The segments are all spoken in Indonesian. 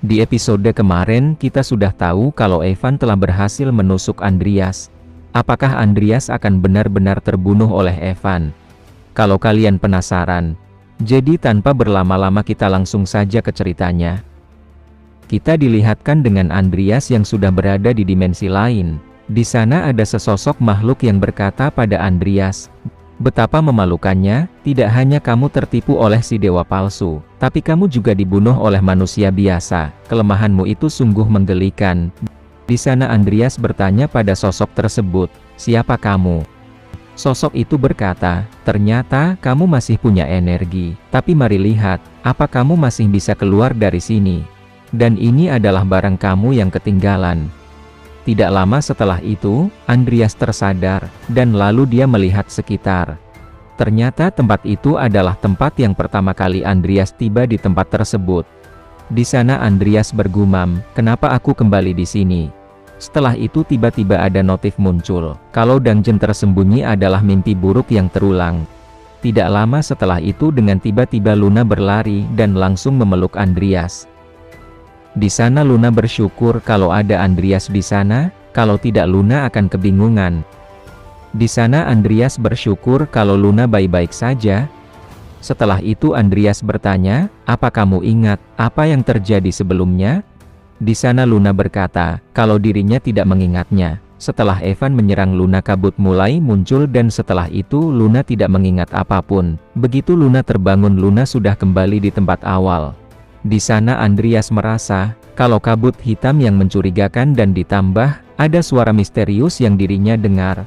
Di episode kemarin kita sudah tahu kalau Evan telah berhasil menusuk Andreas. Apakah Andreas akan benar-benar terbunuh oleh Evan? Kalau kalian penasaran, jadi tanpa berlama-lama kita langsung saja ke ceritanya. Kita dilihatkan dengan Andreas yang sudah berada di dimensi lain. Di sana ada sesosok makhluk yang berkata pada Andreas, "Betapa memalukannya, tidak hanya kamu tertipu oleh si dewa palsu, tapi kamu juga dibunuh oleh manusia biasa. Kelemahanmu itu sungguh menggelikan." Di sana Andreas bertanya pada sosok tersebut, "Siapa kamu?" Sosok itu berkata, "Ternyata kamu masih punya energi, tapi mari lihat, apa kamu masih bisa keluar dari sini? Dan ini adalah barang kamu yang ketinggalan." Tidak lama setelah itu, Andreas tersadar, dan lalu dia melihat sekitar. Ternyata tempat itu adalah tempat yang pertama kali Andreas tiba di tempat tersebut. Di sana Andreas bergumam, "Kenapa aku kembali di sini?" Setelah itu tiba-tiba ada notif muncul, kalau dungeon tersembunyi adalah mimpi buruk yang terulang. Tidak lama setelah itu dengan tiba-tiba Luna berlari dan langsung memeluk Andreas. Di sana Luna bersyukur kalau ada Andreas di sana, kalau tidak Luna akan kebingungan. Di sana Andreas bersyukur kalau Luna baik-baik saja. Setelah itu Andreas bertanya, "Apa kamu ingat apa yang terjadi sebelumnya?" Di sana Luna berkata, kalau dirinya tidak mengingatnya. Setelah Evan menyerang Luna, kabut mulai muncul dan setelah itu Luna tidak mengingat apapun. Begitu Luna terbangun, Luna sudah kembali di tempat awal. Di sana Andreas merasa, kalau kabut hitam yang mencurigakan dan ditambah, ada suara misterius yang dirinya dengar.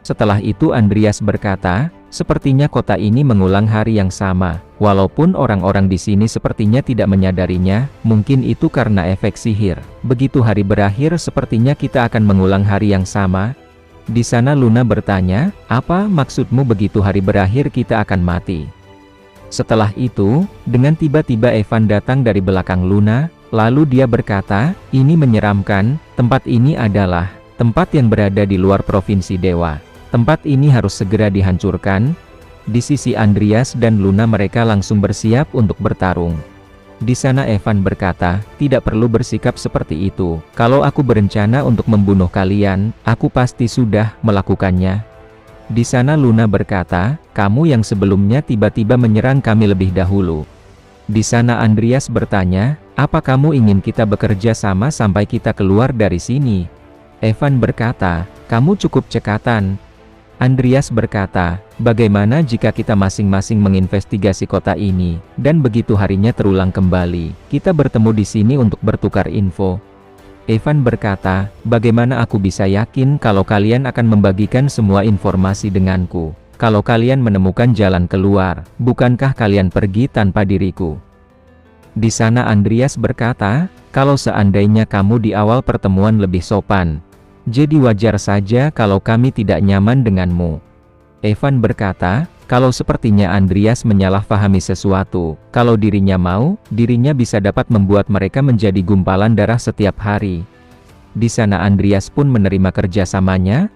Setelah itu Andreas berkata, sepertinya kota ini mengulang hari yang sama. Walaupun orang-orang di sini sepertinya tidak menyadarinya, mungkin itu karena efek sihir. Begitu hari berakhir sepertinya kita akan mengulang hari yang sama. Di sana Luna bertanya, apa maksudmu begitu hari berakhir kita akan mati? Setelah itu, dengan tiba-tiba Evan datang dari belakang Luna, lalu dia berkata, ini menyeramkan, tempat ini adalah tempat yang berada di luar provinsi dewa. Tempat ini harus segera dihancurkan. Di sisi Andreas dan Luna mereka langsung bersiap untuk bertarung. Di sana Evan berkata, tidak perlu bersikap seperti itu. Kalau aku berencana untuk membunuh kalian, aku pasti sudah melakukannya. Di sana Luna berkata, kamu yang sebelumnya tiba-tiba menyerang kami lebih dahulu. Di sana Andreas bertanya, apa kamu ingin kita bekerja sama sampai kita keluar dari sini? Evan berkata, kamu cukup cekatan. Andreas berkata, bagaimana jika kita masing-masing menginvestigasi kota ini, dan begitu harinya terulang kembali, kita bertemu di sini untuk bertukar info. Evan berkata, bagaimana aku bisa yakin kalau kalian akan membagikan semua informasi denganku? Kalau kalian menemukan jalan keluar, bukankah kalian pergi tanpa diriku? Di sana Andreas berkata, kalau seandainya kamu di awal pertemuan lebih sopan, jadi wajar saja kalau kami tidak nyaman denganmu. Evan berkata, kalau sepertinya Andreas menyalahpahami sesuatu, kalau dirinya mau, dirinya bisa dapat membuat mereka menjadi gumpalan darah setiap hari. Di sana Andreas pun menerima kerjasamanya.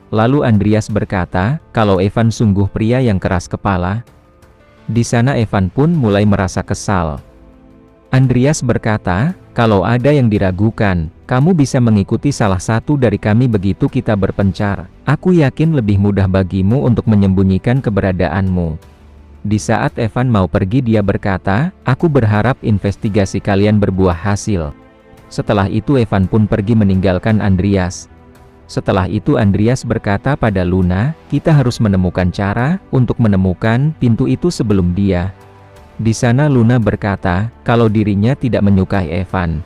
Lalu Andreas berkata, kalau Evan sungguh pria yang keras kepala. Di sana Evan pun mulai merasa kesal. Andreas berkata, kalau ada yang diragukan, kamu bisa mengikuti salah satu dari kami begitu kita berpencar. Aku yakin lebih mudah bagimu untuk menyembunyikan keberadaanmu. Di saat Evan mau pergi dia berkata, aku berharap investigasi kalian berbuah hasil. Setelah itu Evan pun pergi meninggalkan Andreas. Setelah itu Andreas berkata pada Luna, kita harus menemukan cara untuk menemukan pintu itu sebelum dia. Di sana Luna berkata, kalau dirinya tidak menyukai Evan.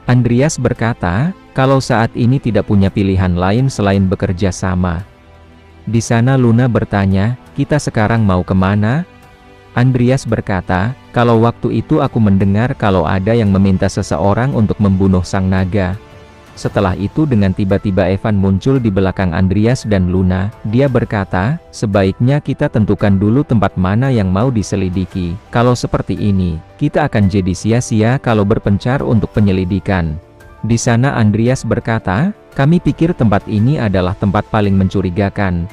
Andreas berkata, kalau saat ini tidak punya pilihan lain selain bekerja sama. Di sana Luna bertanya, kita sekarang mau kemana? Andreas berkata, kalau waktu itu aku mendengar kalau ada yang meminta seseorang untuk membunuh sang naga. Setelah itu dengan tiba-tiba Evan muncul di belakang Andreas dan Luna. Dia berkata, sebaiknya kita tentukan dulu tempat mana yang mau diselidiki. Kalau seperti ini, kita akan jadi sia-sia kalau berpencar untuk penyelidikan. Di sana Andreas berkata, kami pikir tempat ini adalah tempat paling mencurigakan.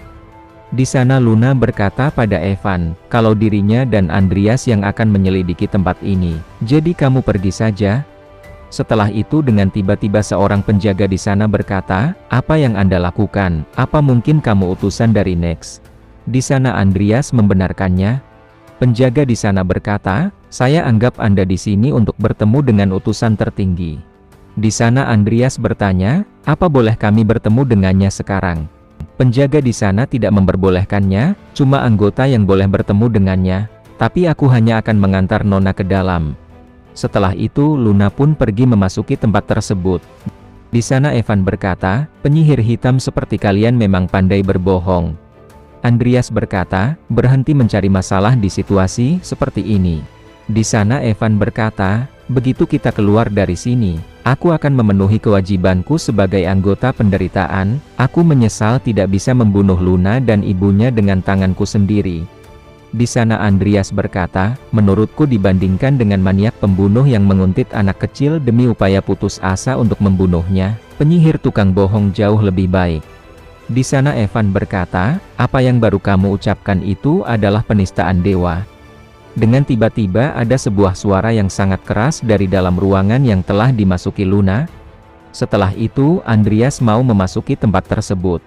Di sana Luna berkata pada Evan, kalau dirinya dan Andreas yang akan menyelidiki tempat ini. Jadi kamu pergi saja. Setelah itu dengan tiba-tiba seorang penjaga di sana berkata, "Apa yang Anda lakukan? Apa mungkin kamu utusan dari Nex?" Di sana Andreas membenarkannya. Penjaga di sana berkata, "Saya anggap Anda di sini untuk bertemu dengan utusan tertinggi." Di sana Andreas bertanya, "Apa boleh kami bertemu dengannya sekarang?" Penjaga di sana tidak memperbolehkannya, cuma anggota yang boleh bertemu dengannya, tapi aku hanya akan mengantar Nona ke dalam. Setelah itu Luna pun pergi memasuki tempat tersebut. Di sana Evan berkata, "Penyihir hitam seperti kalian memang pandai berbohong." Andreas berkata, "Berhenti mencari masalah di situasi seperti ini." Di sana Evan berkata, "Begitu kita keluar dari sini, aku akan memenuhi kewajibanku sebagai anggota penderitaan. Aku menyesal tidak bisa membunuh Luna dan ibunya dengan tanganku sendiri." Di sana Andreas berkata, "Menurutku dibandingkan dengan maniak pembunuh yang menguntit anak kecil demi upaya putus asa untuk membunuhnya, penyihir tukang bohong jauh lebih baik." Di sana Evan berkata, "Apa yang baru kamu ucapkan itu adalah penistaan dewa." Dengan tiba-tiba ada sebuah suara yang sangat keras dari dalam ruangan yang telah dimasuki Luna. Setelah itu Andreas mau memasuki tempat tersebut.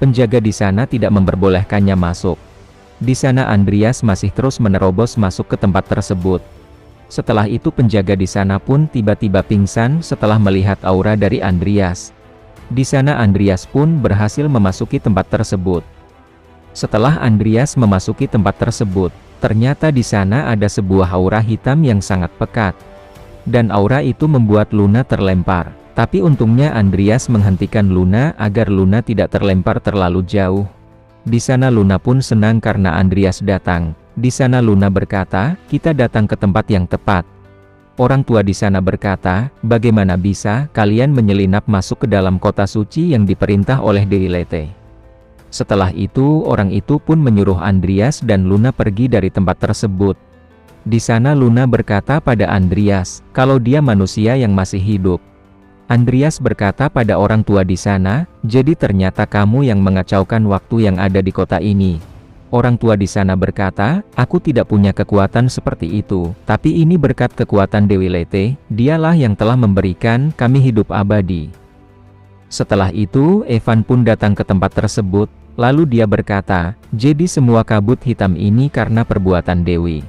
Penjaga di sana tidak memperbolehkannya masuk. Di sana Andreas masih terus menerobos masuk ke tempat tersebut. Setelah itu penjaga di sana pun tiba-tiba pingsan setelah melihat aura dari Andreas. Di sana Andreas pun berhasil memasuki tempat tersebut. Setelah Andreas memasuki tempat tersebut, ternyata di sana ada sebuah aura hitam yang sangat pekat. Dan aura itu membuat Luna terlempar. Tapi untungnya Andreas menghentikan Luna agar Luna tidak terlempar terlalu jauh. Di sana Luna pun senang karena Andreas datang. Di sana Luna berkata, "Kita datang ke tempat yang tepat." Orang tua di sana berkata, "Bagaimana bisa kalian menyelinap masuk ke dalam kota suci yang diperintah oleh Dewi Lete?" Setelah itu orang itu pun menyuruh Andreas dan Luna pergi dari tempat tersebut. Di sana Luna berkata pada Andreas, kalau dia manusia yang masih hidup. Andreas berkata pada orang tua di sana, "Jadi ternyata kamu yang mengacaukan waktu yang ada di kota ini." Orang tua di sana berkata, "Aku tidak punya kekuatan seperti itu, tapi ini berkat kekuatan Dewi Lete, dialah yang telah memberikan kami hidup abadi." Setelah itu, Evan pun datang ke tempat tersebut, lalu dia berkata, "Jadi semua kabut hitam ini karena perbuatan Dewi."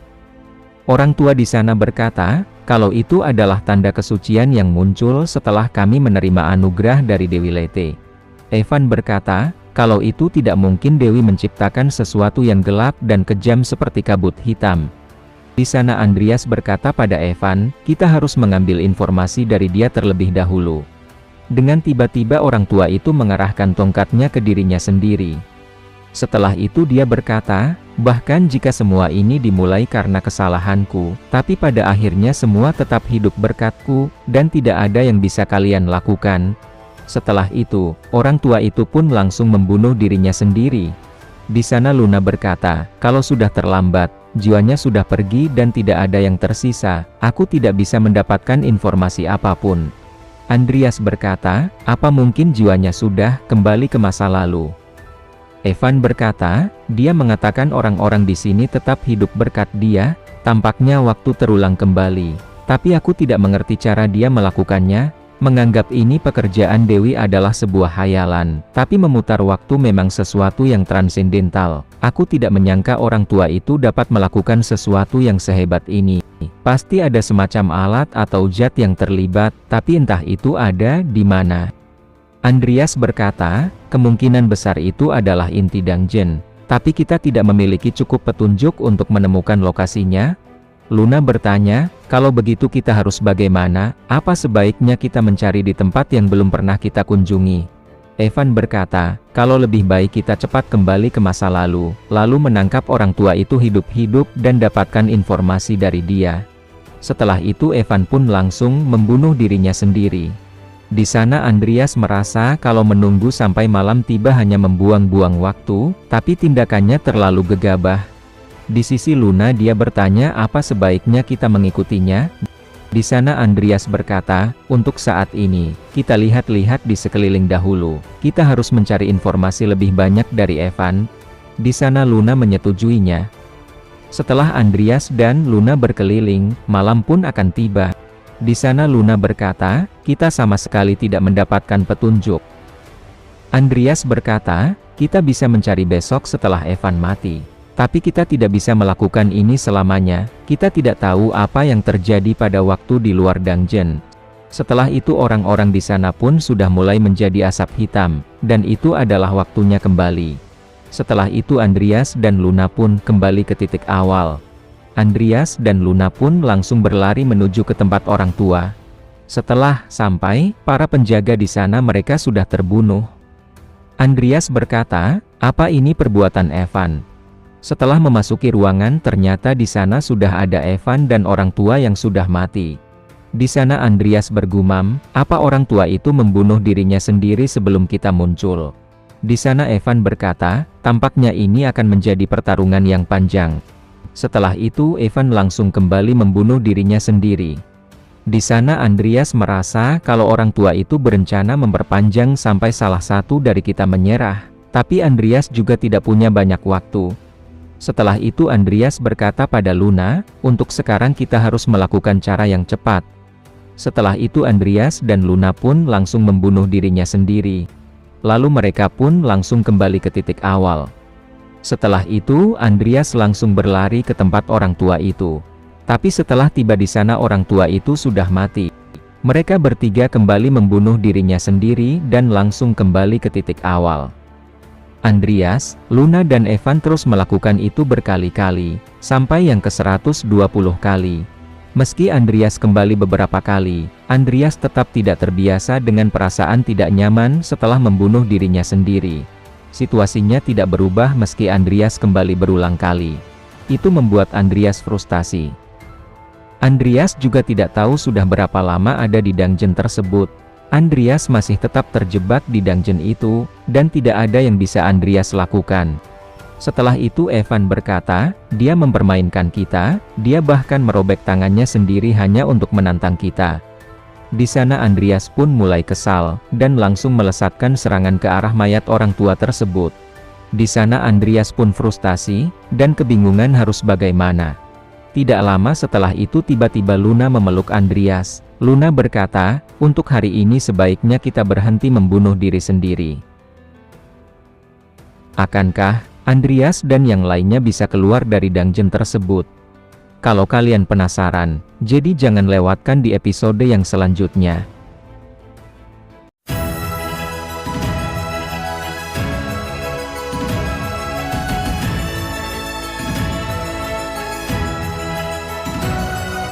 Orang tua di sana berkata, "Kalau itu adalah tanda kesucian yang muncul setelah kami menerima anugerah dari Dewi Lete." Evan berkata, "Kalau itu tidak mungkin Dewi menciptakan sesuatu yang gelap dan kejam seperti kabut hitam." Di sana Andreas berkata pada Evan, "Kita harus mengambil informasi dari dia terlebih dahulu." Dengan tiba-tiba orang tua itu mengarahkan tongkatnya ke dirinya sendiri. Setelah itu dia berkata, "Bahkan jika semua ini dimulai karena kesalahanku, tapi pada akhirnya semua tetap hidup berkatku, dan tidak ada yang bisa kalian lakukan." Setelah itu, orang tua itu pun langsung membunuh dirinya sendiri. Di sana Luna berkata, "Kalau sudah terlambat, jiwanya sudah pergi dan tidak ada yang tersisa, aku tidak bisa mendapatkan informasi apapun." Andreas berkata, "Apa mungkin jiwanya sudah kembali ke masa lalu?" Evan berkata, "Dia mengatakan orang-orang di sini tetap hidup berkat dia, tampaknya waktu terulang kembali. Tapi aku tidak mengerti cara dia melakukannya, menganggap ini pekerjaan Dewi adalah sebuah hayalan, tapi memutar waktu memang sesuatu yang transendental. Aku tidak menyangka orang tua itu dapat melakukan sesuatu yang sehebat ini. Pasti ada semacam alat atau zat yang terlibat, tapi entah itu ada di mana." Andreas berkata, "Kemungkinan besar itu adalah inti dungeon, tapi kita tidak memiliki cukup petunjuk untuk menemukan lokasinya." Luna bertanya, "Kalau begitu kita harus bagaimana? Apa sebaiknya kita mencari di tempat yang belum pernah kita kunjungi?" Evan berkata, "Kalau lebih baik kita cepat kembali ke masa lalu, lalu menangkap orang tua itu hidup-hidup dan dapatkan informasi dari dia." Setelah itu Evan pun langsung membunuh dirinya sendiri. Di sana Andreas merasa kalau menunggu sampai malam tiba hanya membuang-buang waktu, tapi tindakannya terlalu gegabah. Di sisi Luna dia bertanya apa sebaiknya kita mengikutinya. Di sana Andreas berkata, "Untuk saat ini, kita lihat-lihat di sekeliling dahulu. Kita harus mencari informasi lebih banyak dari Evan." Di sana Luna menyetujuinya. Setelah Andreas dan Luna berkeliling, malam pun akan tiba. Di sana Luna berkata, "Kita sama sekali tidak mendapatkan petunjuk." Andreas berkata, "Kita bisa mencari besok setelah Evan mati. Tapi kita tidak bisa melakukan ini selamanya, kita tidak tahu apa yang terjadi pada waktu di luar dungeon." Setelah itu orang-orang di sana pun sudah mulai menjadi asap hitam, dan itu adalah waktunya kembali. Setelah itu Andreas dan Luna pun kembali ke titik awal. Andreas dan Luna pun langsung berlari menuju ke tempat orang tua. Setelah sampai, para penjaga di sana mereka sudah terbunuh. Andreas berkata, "Apa ini perbuatan Evan?" Setelah memasuki ruangan ternyata di sana sudah ada Evan dan orang tua yang sudah mati. Di sana Andreas bergumam, "Apa orang tua itu membunuh dirinya sendiri sebelum kita muncul?" Di sana Evan berkata, "Tampaknya ini akan menjadi pertarungan yang panjang." Setelah itu Evan langsung kembali membunuh dirinya sendiri. Di sana Andreas merasa kalau orang tua itu berencana memperpanjang sampai salah satu dari kita menyerah. Tapi Andreas juga tidak punya banyak waktu. Setelah itu Andreas berkata pada Luna, "Untuk sekarang kita harus melakukan cara yang cepat." Setelah itu Andreas dan Luna pun langsung membunuh dirinya sendiri. Lalu mereka pun langsung kembali ke titik awal. Setelah itu Andreas langsung berlari ke tempat orang tua itu. Tapi setelah tiba di sana orang tua itu sudah mati. Mereka bertiga kembali membunuh dirinya sendiri dan langsung kembali ke titik awal. Andreas, Luna dan Evan terus melakukan itu berkali-kali, sampai yang ke-120 kali. Meski Andreas kembali beberapa kali, Andreas tetap tidak terbiasa dengan perasaan tidak nyaman setelah membunuh dirinya sendiri. Situasinya tidak berubah meski Andreas kembali berulang kali. Itu membuat Andreas frustasi. Andreas juga tidak tahu sudah berapa lama ada di dungeon tersebut. Andreas masih tetap terjebak di dungeon itu, dan tidak ada yang bisa Andreas lakukan. Setelah itu Evan berkata, "Dia mempermainkan kita, dia bahkan merobek tangannya sendiri hanya untuk menantang kita." Di sana Andreas pun mulai kesal, dan langsung melesatkan serangan ke arah mayat orang tua tersebut. Di sana Andreas pun frustasi, dan kebingungan harus bagaimana. Tidak lama setelah itu tiba-tiba Luna memeluk Andreas. Luna berkata, "Untuk hari ini sebaiknya kita berhenti membunuh diri sendiri." Akankah Andreas dan yang lainnya bisa keluar dari dungeon tersebut? Kalau kalian penasaran, jadi jangan lewatkan di episode yang selanjutnya.